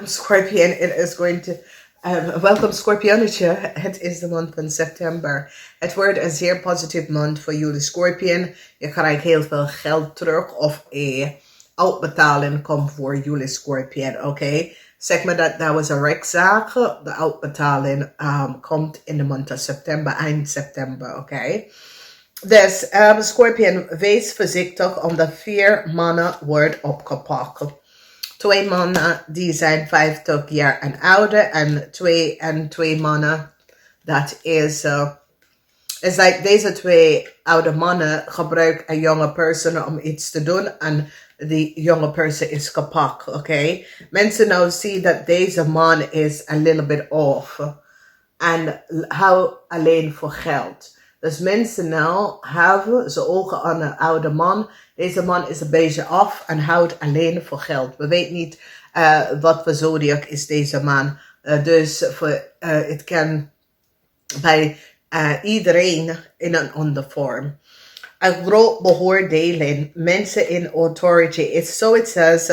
Scorpion, it is going to... welkom Scorpionnetje, het is de maand van september. Het wordt een zeer positief maand voor jullie Scorpion. Je krijgt heel veel geld terug of uitbetaling komt voor jullie Scorpion, oké? Zeg maar dat was een rechtszaak. De uitbetaling komt in de maand van september, eind september, oké? Dus Scorpion, wees voorzichtig omdat 4 mannen wordt opgepakt. 2 mannen die zijn 50 jaar en ouder en 2 mannen dat is like deze 2 oude mannen gebruiken een jonge persoon om iets te doen en die jonge persoon is gepakt, oké? Mensen nou zien dat deze man is a little bit off en hou alleen voor geld. Dus mensen nou hebben ze ogen aan een oude man. Deze man is een beetje af en houdt alleen voor geld. We weten niet wat voor zodiac is deze man. Dus het kan bij iedereen in een andere vorm. Een groot beoordeling. Mensen in authority. It's so it says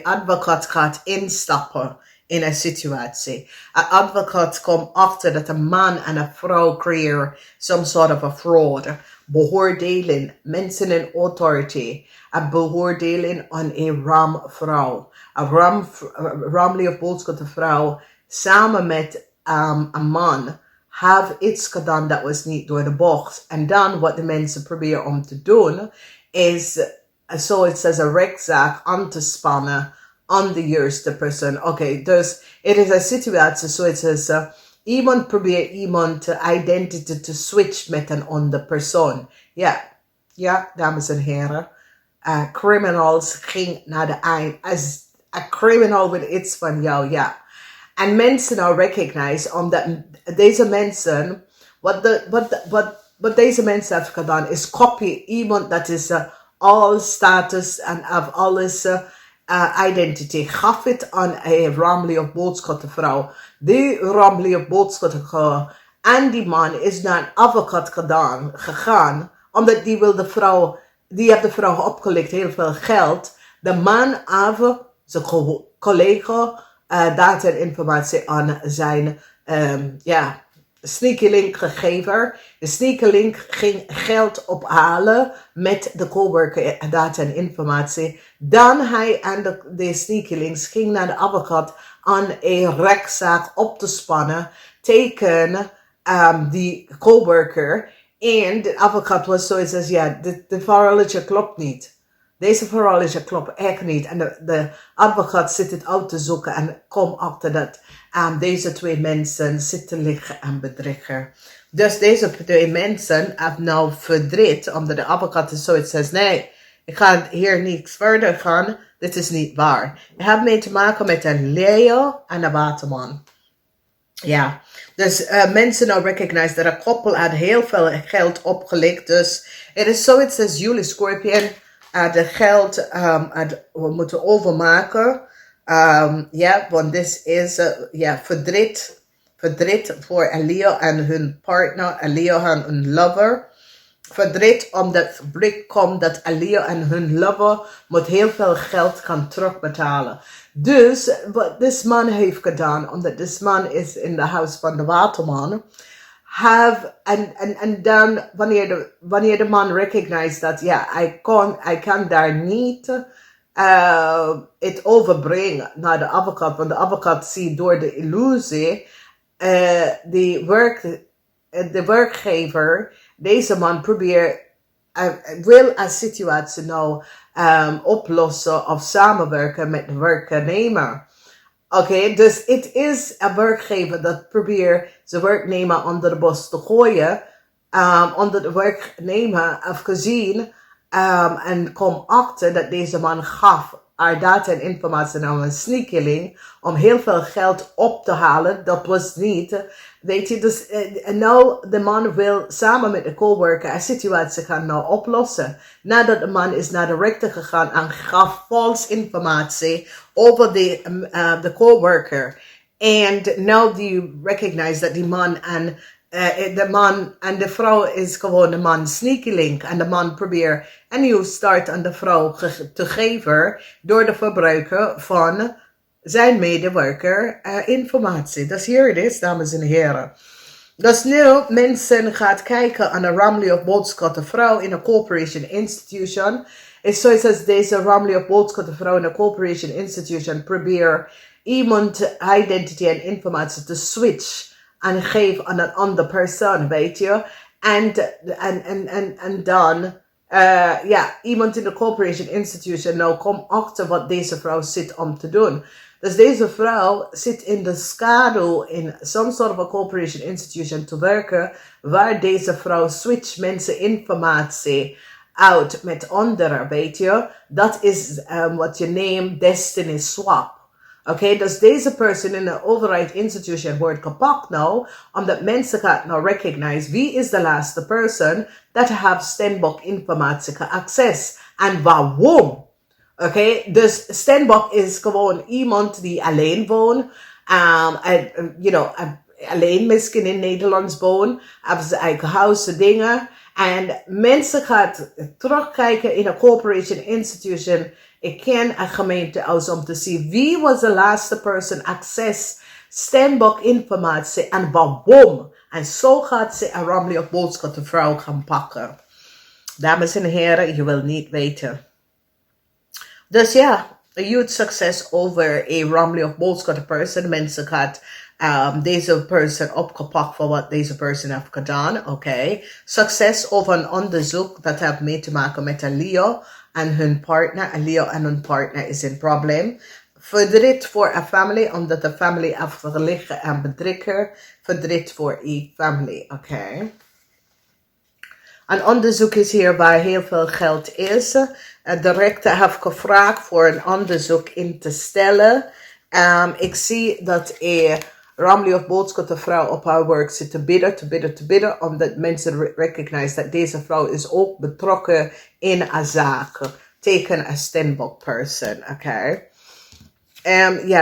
advocaat gaat instappen in een situatie. Een advocaat komt achter dat een man en een vrouw creëren some sort of a fraud. Beoordeling, mensen in authority. Een beoordeling aan een ramvrouw. Een ramlie of boodschapte vrouw samen met een man have iets gedaan dat was niet door de bocht. En dan wat de mensen proberen om te doen is, so it says, een rechtszaak aan te spannen aan de juiste persoon. Oké, dus het is een situatie zoals iemand probeert iemand identity te switch met een andere persoon. Ja, dames en heren. Criminals ging naar de eind. Als een criminal wil iets van jou, ja. En mensen nou recognize, omdat deze mensen, wat deze mensen hebben gedaan, is copy iemand dat is all status en of alles identity. Gaf het aan een ramlie of boodschappenvrouw. Die ramlie of boodschappenvrouw en die man is naar een advocaat gegaan, omdat die wil de vrouw, die heeft de vrouw opgelicht heel veel geld. De man heeft zijn collega data en informatie aan zijn sneaky link gegeven. De sneaky link ging geld ophalen met de coworker data en informatie. Dan hij en de sneaky links ging naar de advocaat aan een rechtszaak op te spannen tegen die coworker. En de advocaat was zoiets, ja, de verhaaltje klopt niet. Deze verhaaltje klopt echt niet. En de advocaat zit het uit te zoeken en komt achter dat deze 2 mensen zitten liggen en bedriegen. Dus deze 2 mensen hebben nou verdriet, omdat de advocaat is zoiets zegt, nee, ik ga hier niet verder gaan, dit is niet waar. Je hebt mee te maken met een leeuw en een waterman. Ja, dus mensen nou recognize dat een koppel had heel veel geld opgelegd. Dus het is zoiets als jullie Scorpion de geld we moeten overmaken. Want dit is verdriet voor een leeuw en hun partner, een leeuw en hun lover. Verdriet omdat het blik komt dat een leeuw en hun lover moet heel veel geld gaan terugbetalen. Dus wat deze man heeft gedaan, omdat deze man is in de huis van de waterman, en dan wanneer de man recognized dat hij kan daar niet het overbrengen naar de advocaat, want de advocaat ziet door de illusie de werkgever, deze man probeert wil een situatie nou oplossen of samenwerken met de werknemer. Oké, dus het is een werkgever dat probeert zijn werknemer onder de bus te gooien. Onder de werknemer heeft gezien en komt achter dat deze man gaf haar data en informatie aan een sneakeling om heel veel geld op te halen. Dat was niet, weet je, dus nou de man wil samen met de coworker een situatie gaan nou oplossen. Nadat de man is naar de rechter gegaan en gaf vals informatie over de coworker. En now die recognize dat die man en de man en de vrouw is gewoon de man sneaky link. En de man probeert een nieuw start aan de vrouw te geven door de verbruiken van zijn medewerker informatie. Dus hier het is, dames en heren. Dus nu mensen gaan kijken aan een Ramley of Boodschap vrouw in een corporation institution. Is zoals als deze Ramley of Boodschap vrouw in een corporation institution probeert iemand identity en informatie te switch en geven aan een andere persoon, weet je. En dan, iemand in de corporation institution nou komt achter wat deze vrouw zit om te doen. Dus deze vrouw zit in de schaduw in some sort of a corporation institution te werken, waar deze vrouw switcht mensen informatie uit met anderen, weet je. Dat is wat je neemt destiny swap. Oké, dus deze persoon in de overheid institution wordt gepakt nou, omdat mensen gaan nou recognize wie is de laatste person dat have Stenbock informatie access en waarom. Oké, dus Stenbock is gewoon iemand die alleen woont, alleen misschien in Nederlands woont, hebben zijn eigen huis, dingen. En mensen gaan terugkijken in een corporation institution. Ik ken een gemeentehuis om te zien wie was de laatste person access Stenbock informatie en waarom. En zo gaat ze een Ramley of Boodschap de vrouw gaan pakken. Dames en heren, je wil niet weten. Dus ja, een huge succes over een Ramley of Boodschap person. Mensen gaat deze person opgepakt voor wat deze person heeft gedaan. Oké. Succes over een onderzoek dat heeft mee te maken met een Leo en hun partner. Een Leo en hun partner is een probleem. Verdriet voor een family, omdat de family heeft liggen en bedrikken. Verdriet voor een family. Oké. Een onderzoek is hier waar heel veel geld is. De rechter heeft gevraagd voor een onderzoek in te stellen. Ik zie dat Ramley of Boodschap de vrouw op haar werk zit te bidden, omdat mensen recognize dat deze vrouw is ook betrokken in een zaak tegen een Stenbock person, oké.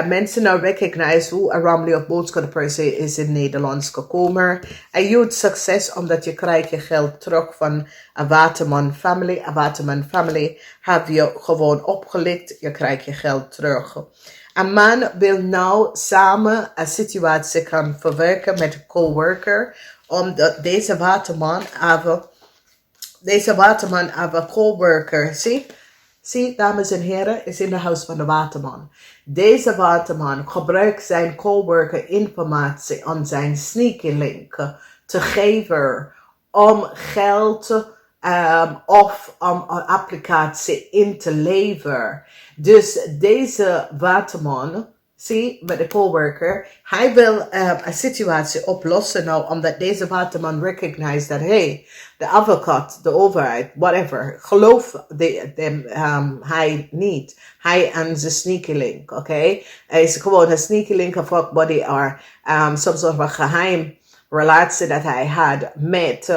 Mensen nou recognize hoe een Ramley of Boodschap person is in Nederlands gekomen. En je hebt succes omdat je krijgt je geld terug van een Waterman family. Een Waterman family heb je gewoon opgelicht, je krijgt je geld terug. Een man wil nou samen een situatie gaan verwerken met een coworker, omdat deze Waterman heeft een coworker. Zie, dames en heren, is in de huis van de Waterman. Deze Waterman gebruikt zijn coworker informatie aan zijn sneaky link te geven om geld of om een applicatie in te leveren. Dus deze Waterman, zie, met de coworker, hij wil een situatie oplossen nou, omdat deze Waterman recognized dat, hey, de advocaat, de overheid, whatever, geloof hij niet. Hij en zijn sneaky link, oké? Hij is gewoon een sneaky link of fuckbody or some sort of geheim relatie dat hij had met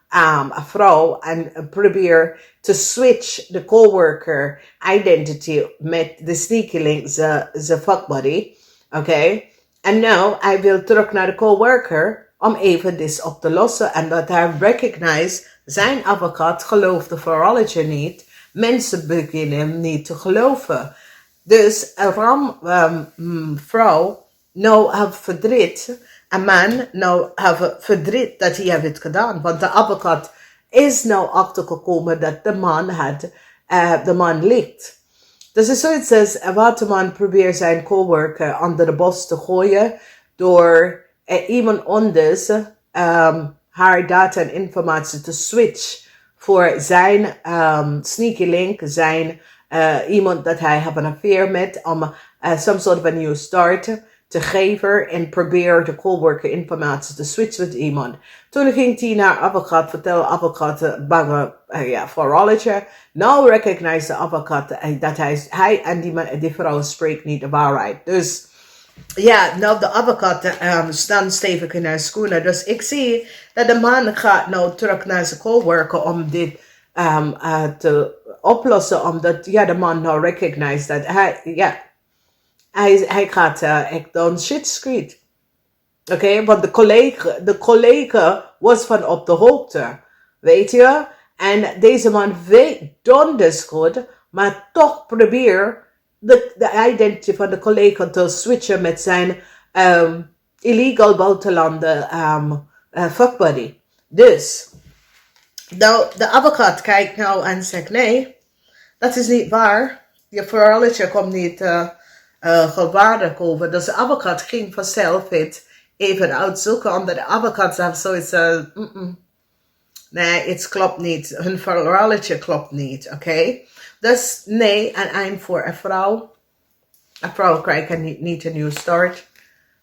een vrouw en probeer te switch de coworker identity met de sneaky link, zijn fuckbody, oké? En nou, hij wil terug naar de coworker om even dit op te lossen en dat hij recognize zijn advocaat gelooft de virology niet. Mensen beginnen hem niet te geloven. Dus een vrouw nou heeft verdriet. Een man nou heeft verdriet dat hij heeft het gedaan. Want de advocaat is nou achtergekomen dat de man licht. Dus het is zoiets als Waterman probeert zijn coworker onder de bos te gooien door iemand anders haar data en informatie te switch voor zijn sneaky link, zijn iemand dat hij heeft een affair met, om some sort of a new start te geven en probeer de coworker informatie te switchen met iemand. Toen ging hij naar advocaat, vertelde advocaat bange virology. Nou recognize de advocaat dat hij en die vrouw spreekt niet de waarheid. Dus ja, nou de advocaat staan stevig in haar schoenen. Dus ik zie dat de man gaat nou terug naar zijn coworker om dit te oplossen. Omdat de man nou recognize dat hij gaat echt down shit street. Oké, want de collega was van op de hoogte. Weet je? En deze man weet donders goed, maar toch probeer de identity van de collega te switchen met zijn illegal buitenlanden fuckbuddy. Dus, nou, de advocaat kijkt nou en zegt, nee, dat is niet waar. Je verhaaltje komt niet gewaardig over. Dus de advocaat ging vanzelf het even uitzoeken, omdat de advocaat zelf zoiets nee, het klopt niet. Hun verhaaltje klopt niet, oké? Dus nee, een eind voor een vrouw. Een vrouw krijgt niet een nieuw start.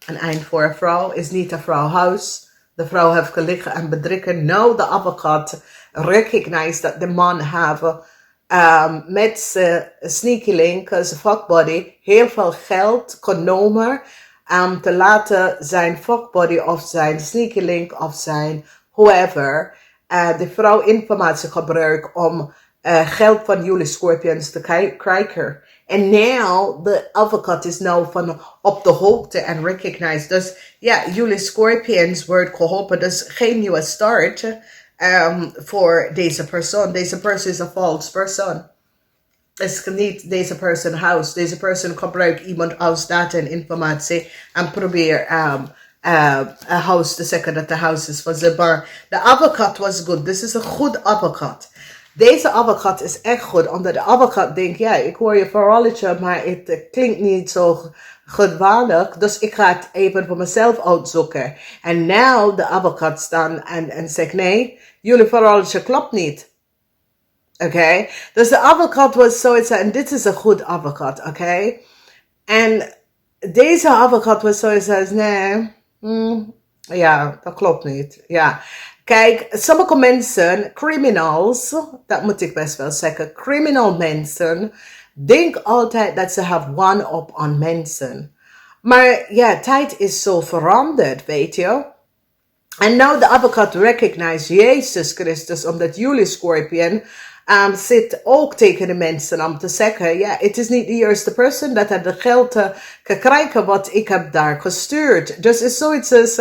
Een eind voor een vrouw is niet een vrouw huis. De vrouw heeft gelegen en bedrikken. Nou, de advocaat recognized dat de man heeft met zijn sneaky link, zijn fuckbody, heel veel geld genomen om te laten zijn fuckbody of zijn sneaky link of zijn whoever de vrouw informatie gebruikt om geld van jullie Scorpions te krijgen. En now, de advocaat is nou van op de hoogte en recognized. Dus ja, jullie Scorpions wordt geholpen. Dus geen nieuwe start voor deze persoon. Deze persoon is een false person. Is niet deze persoon house. Deze persoon gebruikt iemand als data en informatie en probeert een house te zeggen dat de house is van ze. Maar de advocaat was goed. Dit is een goed advocaat. Deze advocaat is echt goed, omdat de advocaat denkt, ja, ik hoor je verhaaltje, maar het klinkt niet zo gevaarlijk, dus ik ga het even voor mezelf uitzoeken. En nou de advocaat staan en zegt, nee, jullie verhaaltje klopt niet. Oké, dus de advocaat was zoiets, en dit is een goed advocaat, oké. En deze advocaat was zoiets, nee, ja, dat klopt niet, ja. Kijk, sommige mensen, criminals, dat moet ik best wel zeggen, criminal mensen, denken altijd dat ze have one-up on mensen. Maar ja, tijd is zo veranderd, weet je. En nou de advocaat recognized Jezus Christus, omdat jullie Scorpion zit ook tegen de mensen om te zeggen, ja, het is niet de eerste persoon dat het de geld kan krijgen wat ik heb daar gestuurd. Dus is zoiets als,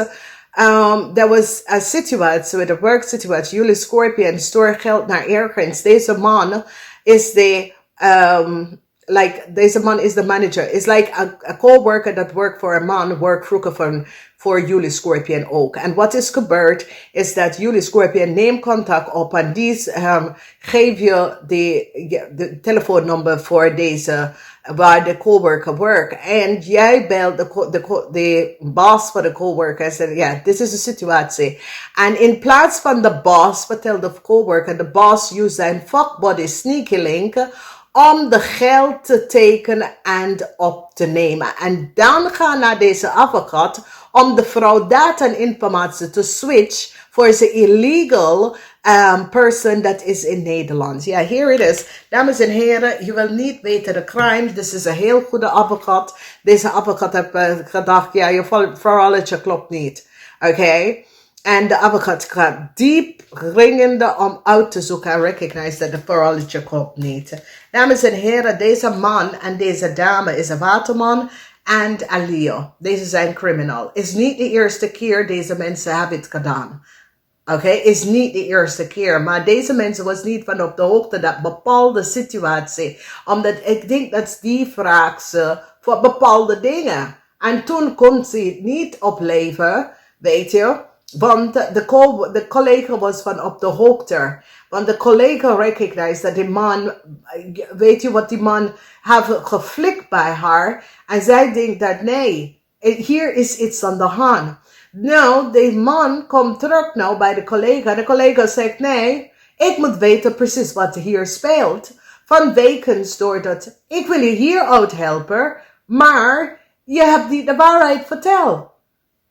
there was a situatie, with a work situatie, jullie Scorpion stuurt geld naar ergens. Deze man is de, deze man is de manager. It's like a co-worker that work for a man, work vroeger voor jullie Scorpion ook. En wat is gebeurd, is dat jullie Scorpion neemt contact op en die geeft je de telefoonnummer voor deze, waar de coworker werkt. En jij belt de boss van de coworker en zegt, ja, dit is de situatie. En in plaats van de boss, vertelt de coworker, de boss use zijn fuckbody sneaky link om de geld te tekenen en op te nemen. En dan gaan naar deze advocaat om de vrouw data en informatie te switch voor ze illegal person dat is in Nederland. Ja, here it is. Dames en heren, je wil niet weten de crime. Dit is een heel goede advocaat. Deze advocaat heeft gedacht, ja, je verhaaltje klopt niet. Oké? En de advocaat gaat diep ringende om uit te zoeken en recognize dat de verhaaltje klopt niet. Dames en heren, deze man en deze dame is een waterman en een Leo. Deze zijn criminal. Is niet de eerste keer deze mensen hebben het gedaan. Oké, is niet de eerste keer. Maar deze mensen was niet van op de hoogte dat bepaalde situatie. Omdat ik denk dat die vraagt ze voor bepaalde dingen. En toen kon ze het niet opleven, weet je. Want de collega was van op de hoogte. Want de collega recognized dat die man, weet je wat die man heeft geflikt bij haar. En zij denkt dat nee, hier is iets aan de hand. Nou, de man komt terug nou bij de collega. De collega zegt nee, ik moet weten precies wat hier speelt. Vanwege doordat ik wil je hier uithelpen, maar je hebt niet de waarheid verteld.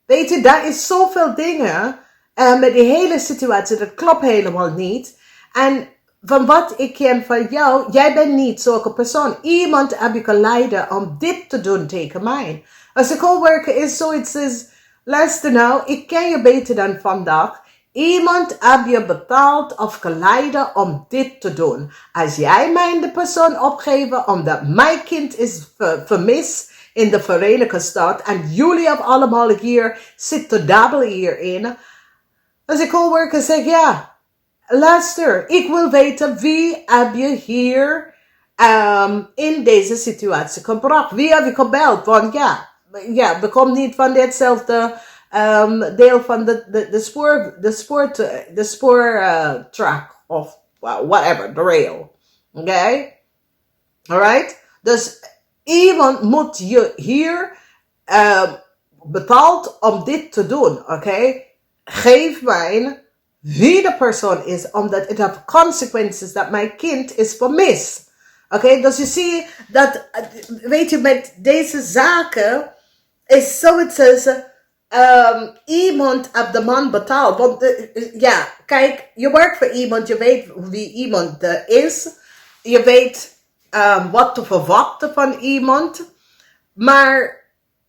Weet je, daar is zoveel dingen met die hele situatie, dat klopt helemaal niet. En van wat ik ken van jou, jij bent niet zo'n persoon. Iemand heb je geleid om dit te doen tegen mij. Als een coworker is zoiets is, luister nou, ik ken je beter dan vandaag. Iemand heb je betaald of geleid om dit te doen. Als jij mij de persoon opgeeft omdat mijn kind is vermist, in de Verenigde Staten. En jullie hebben allemaal hier zitten dabbelen hierin. Als ik coworker zeg, ja, luister, ik wil weten wie heb je hier in deze situatie gebracht. Wie heb je gebeld? Want ja, we komen niet van ditzelfde deel van de spoortrack of whatever, the rail. Oké? Alright? Dus iemand moet je hier betaald om dit te doen. Oké? Geef mij wie de persoon is, omdat het heeft consequenties dat mijn kind is vermist. Oké? Dus je ziet dat, weet je, met deze zaken is zoiets als iemand heeft de man betaald. Want ja, kijk, je werkt voor iemand, je weet wie iemand is. Je weet wat te verwachten van iemand. Maar,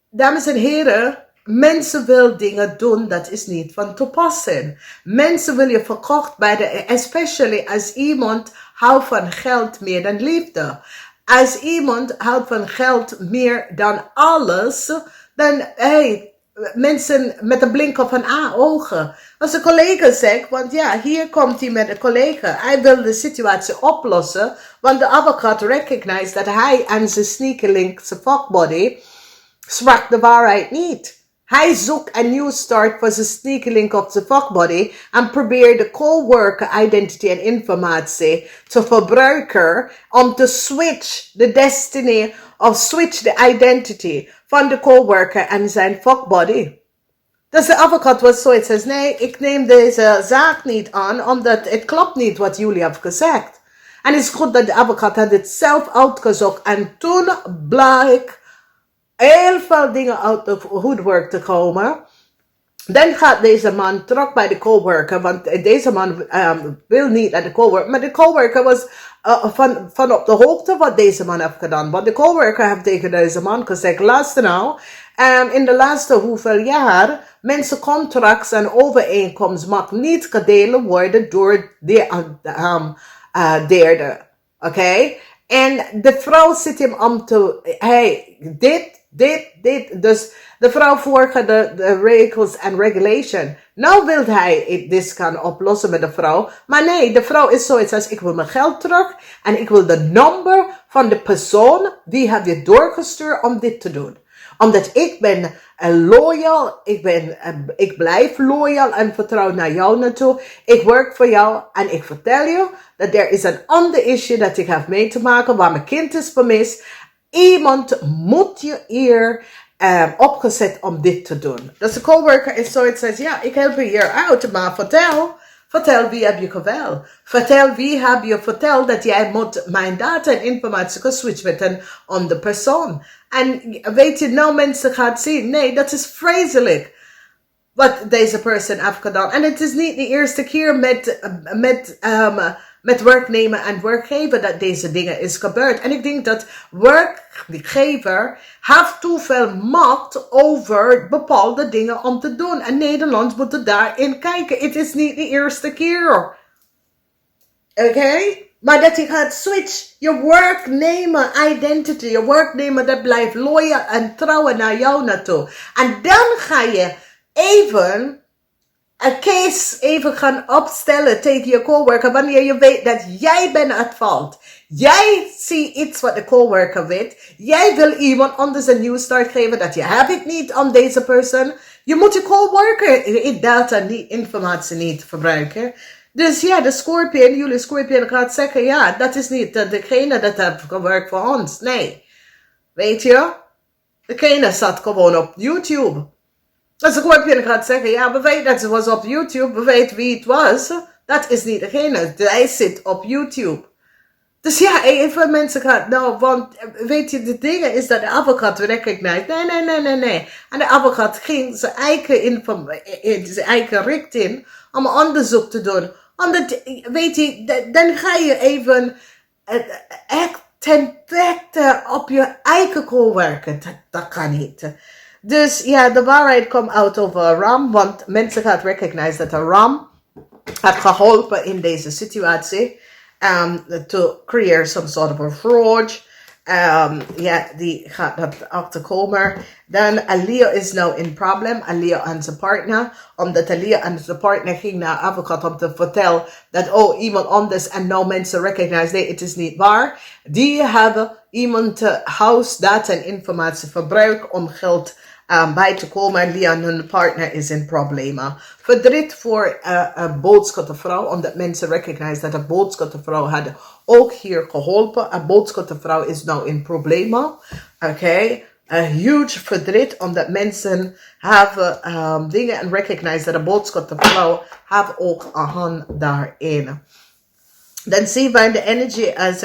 dames en heren, mensen willen dingen doen, dat is niet van toepassing. Mensen willen je verkocht bij especially als iemand houdt van geld meer dan liefde. Als iemand houdt van geld meer dan alles, dan, mensen met een blink van ogen. Als een collega zegt, want ja, hier komt hij met een collega. Hij wil de situatie oplossen, want de advocaat recognized dat hij en zijn sneaky link, zijn fuckbody, sprak de waarheid niet. Hij zoekt een nieuw start voor zijn sneaky link op zijn fuckbody en probeert de coworker identity en informatie te gebruiken om te switch de destiny of switch de identity van de coworker en zijn fuckbody. Dus de advocaat was zoiets als, nee, ik neem deze zaak niet aan, omdat het klopt niet wat jullie hebben gezegd. En het is goed dat de advocaat had het zelf uitgezocht en toen blijkt heel veel dingen uit de woodwork te komen. Dan gaat deze man terug bij de coworker, want deze man wil niet naar de coworker. Maar de coworker was van op de hoogte wat deze man heeft gedaan. Want de coworker heeft tegen deze man gezegd, luister nou, in de laatste hoeveel jaar mensencontracts en overeenkomst mag niet gedeeld worden door de derde. Oké? En de vrouw zit hem om te, dit. Dus de vrouw volgt de regels en regulation. Nou wil hij dit gaan oplossen met de vrouw. Maar nee, de vrouw is zoiets als, ik wil mijn geld terug. En ik wil de nummer van de persoon die heb je doorgestuurd om dit te doen. Omdat ik ben loyal, ik blijf loyal en vertrouw naar jou naartoe. Ik werk voor jou en ik vertel je dat er is een ander issue dat ik heb mee te maken waar mijn kind is vermist. Iemand moet je hier opgezet om dit te doen. Dus de coworker is zoiets als, ja, ik help je hier uit, maar vertel wie heb je geweld. Vertel wie heb je verteld dat jij moet mijn data en informatie geswitcht met een andere persoon. En weet je, nou mensen gaan zien, nee, dat is vreselijk wat deze persoon heeft gedaan. En het is niet de eerste keer met werknemer en werkgever dat deze dingen is gebeurd. En ik denk dat werkgever heeft te veel macht over bepaalde dingen om te doen. En Nederland moet daarin kijken. Het is niet de eerste keer. Oké? Maar dat je gaat switch je werknemer identity. Je werknemer dat blijft loyal en trouwen naar jou naartoe. En dan ga je even een case gaan opstellen tegen je coworker wanneer je weet dat jij bent het fout. Jij ziet iets wat de coworker weet. Jij wil iemand anders een nieuw start geven dat je hebt het niet aan deze persoon. Je moet je coworker data niet, informatie niet verbruiken. Dus ja, de Scorpion, jullie Scorpion gaat zeggen, ja, dat is niet degene dat heeft gewerkt voor ons. Nee. Weet je? Degene zat gewoon op YouTube. Als de Scorpion gaat zeggen, ja, we weten dat ze was op YouTube, we weten wie het was. Dat is niet degene. Hij zit op YouTube. Dus ja, even mensen gaan, nou, want weet je, de dingen is dat de advocaat recognized. Nee. En de advocaat ging zijn eigen richting om onderzoek te doen. Omdat, weet je, dan ga je even echt ten beste op je eigen coworker. Dat kan niet. Dus ja, de waarheid komt uit over Ram, want mensen gaan recognize dat de Ram heeft geholpen in deze situatie. To create some sort of a fraud. Die gaat dat achterkomen. Dan Leo is nou in probleem. Leo en zijn partner. Omdat Leo en zijn partner ging naar advocaat om te vertellen dat iemand anders en nou mensen recognize nee, het is niet waar. Die hebben iemand huis, data en informatie verbruikt om geld bij te komen. En Leo en hun partner is in problemen. Verdriet voor een boodschappenvrouw, omdat mensen recognize dat een boodschappenvrouw had ook hier geholpen. Een boodschappenvrouw is nou in problemen. Oké. Een huge verdriet, omdat mensen hebben dingen en recognize dat een boodschappenvrouw heeft ook een hand daarin. Dan zien we in de energy als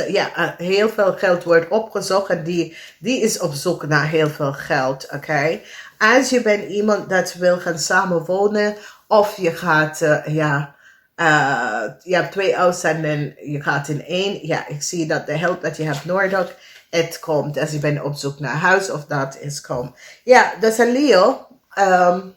heel veel geld wordt opgezocht en die is op zoek naar heel veel geld. Oké. Als je bent iemand dat wil gaan samenwonen of je gaat, je hebt 2 huizen en je gaat in 1. Ja, ik zie dat de hulp dat je hebt nodig, het komt. Als je bent op zoek naar huis of dat is komt. Ja, dus een Leo, een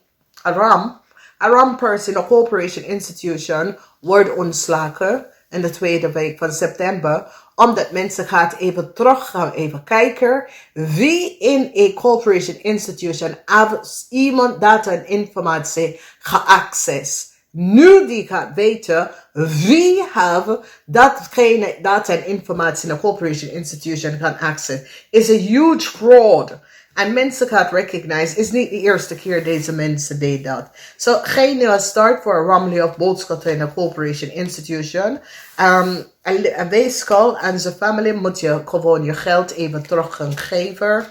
Ram person, een corporation institution, wordt ontslagen in de 2e week van september, omdat mensen even terug gaan even kijken wie in een corporation institution heeft iemand data en informatie geaccess. Nu die gaat weten wie heeft datgene data en informatie in een corporation institution gaan access. Is een huge fraud. En mensen gaan recognize, is niet de eerste keer deze mensen deed dat. So, geen start voor een Ramley of boodschappen in een corporation institution. Een weeskal en zijn familie moet je gewoon je geld even terug gaan geven.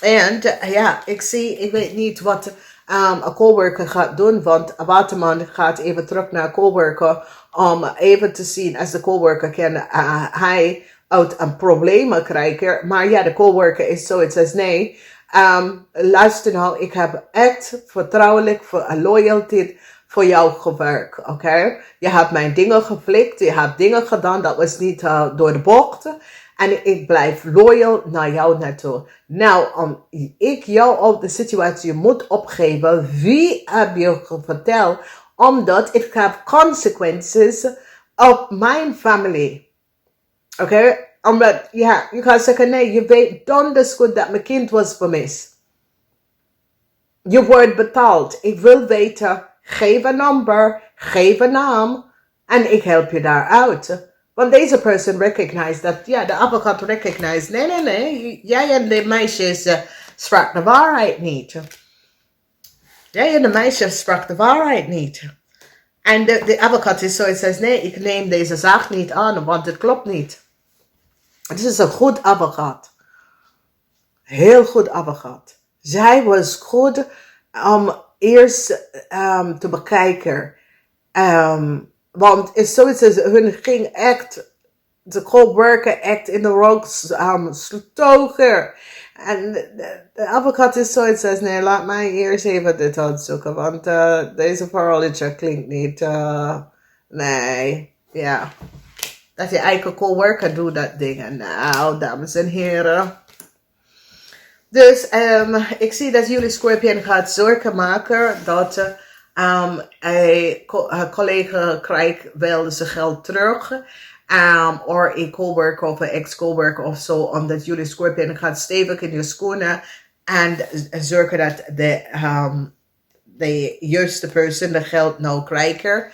En ik weet niet wat een coworker gaat doen, want een waterman gaat even terug naar een coworker om even te zien als de coworker kan hij uit een probleem krijgen. Maar ja, de coworker is zoiets als nee. Luister nou, ik heb echt vertrouwelijk voor een loyaliteit voor jou gewerkt, oké? Je hebt mijn dingen geflikt, je hebt dingen gedaan, dat was niet door de bocht. En ik blijf loyal naar jou naartoe. Nou, ik jou op de situatie moet opgeven, wie heb je verteld? Omdat het heeft consequenties op mijn familie. Oké? Omdat, je gaat zeggen, nee, je weet donders goed dat mijn kind was vermist. Je wordt betaald. Ik wil weten, geef een nummer, geef een naam en ik help je daaruit. Want deze persoon recognized dat, de advocaat recognized, nee, jij en de meisjes sprak de waarheid niet. Jij en de meisjes sprak de waarheid niet. En de advocaat is zoiets als, nee, ik neem deze zaak niet aan, want het klopt niet. Het is een goed advocaat. Heel goed advocaat. Zij was goed om eerst te bekijken. Want het is zoiets als, hun ging echt, de co-worker echt in de rooks stoken. En de advocaat is zoiets als, nee, laat mij eerst even dit uitzoeken. Want deze verhaaltje klinkt niet, nee, ja. Dat je eigen co-worker doet dat dingen. Nou, dames en heren. Dus ik zie dat jullie Scorpion gaat zorgen maken dat een collega krijgt wel zijn geld terug. Of een co-worker of een ex-co-worker of zo. Omdat jullie Scorpion gaat stevig in je schoenen. En zorgen dat de juiste persoon de geld nou krijgt.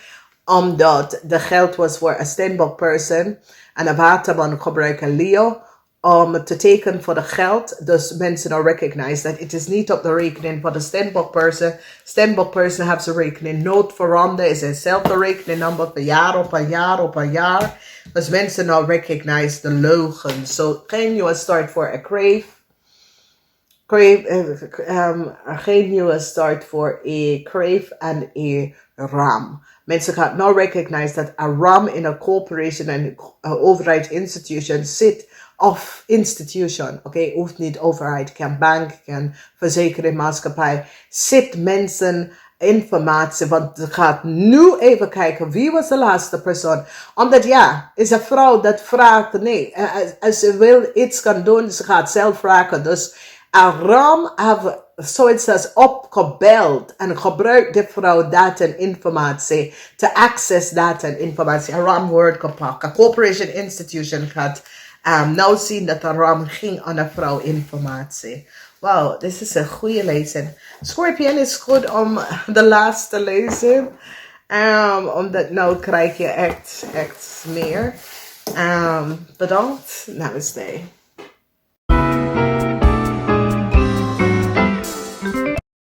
Omdat de geld was voor een Steenbok person. En een waterman gebruiken Leo. Om te tekenen voor de geld. Dus mensen nou recognize dat het is niet op de rekening van de Steenbok person. Steenbok person heeft zijn rekening nooit veranderd. Is hetzelfde rekeningnummer voor jaar op een jaar op een jaar. Dus mensen nou recognize de leugen. So, geen nieuwe start voor een crave. Geen nieuwe start voor een crave en een ram. Mensen gaan nou recognize dat een ram in een corporation en een overheidsinstitution zit. Of institution, oké, hoeft niet overheid, kan bank, kan verzekeringsmaatschappij, zit mensen informatie, want ze gaat nu even kijken, wie was de laatste persoon, omdat is een vrouw dat vraagt, nee, als ze wil iets kan doen, ze gaat zelf vragen, dus een ram heeft zoiets als opgebeld en gebruikt de vrouw data en informatie te access data en informatie, een ram wordt gepakt, een corporation institution gaat Nou zien dat de ram ging aan een vrouw informatie. Wauw, dit is een goede lezing. Schorpioen is goed om de laatste te lezen. Omdat nou krijg je echt meer. Bedankt. Namaste.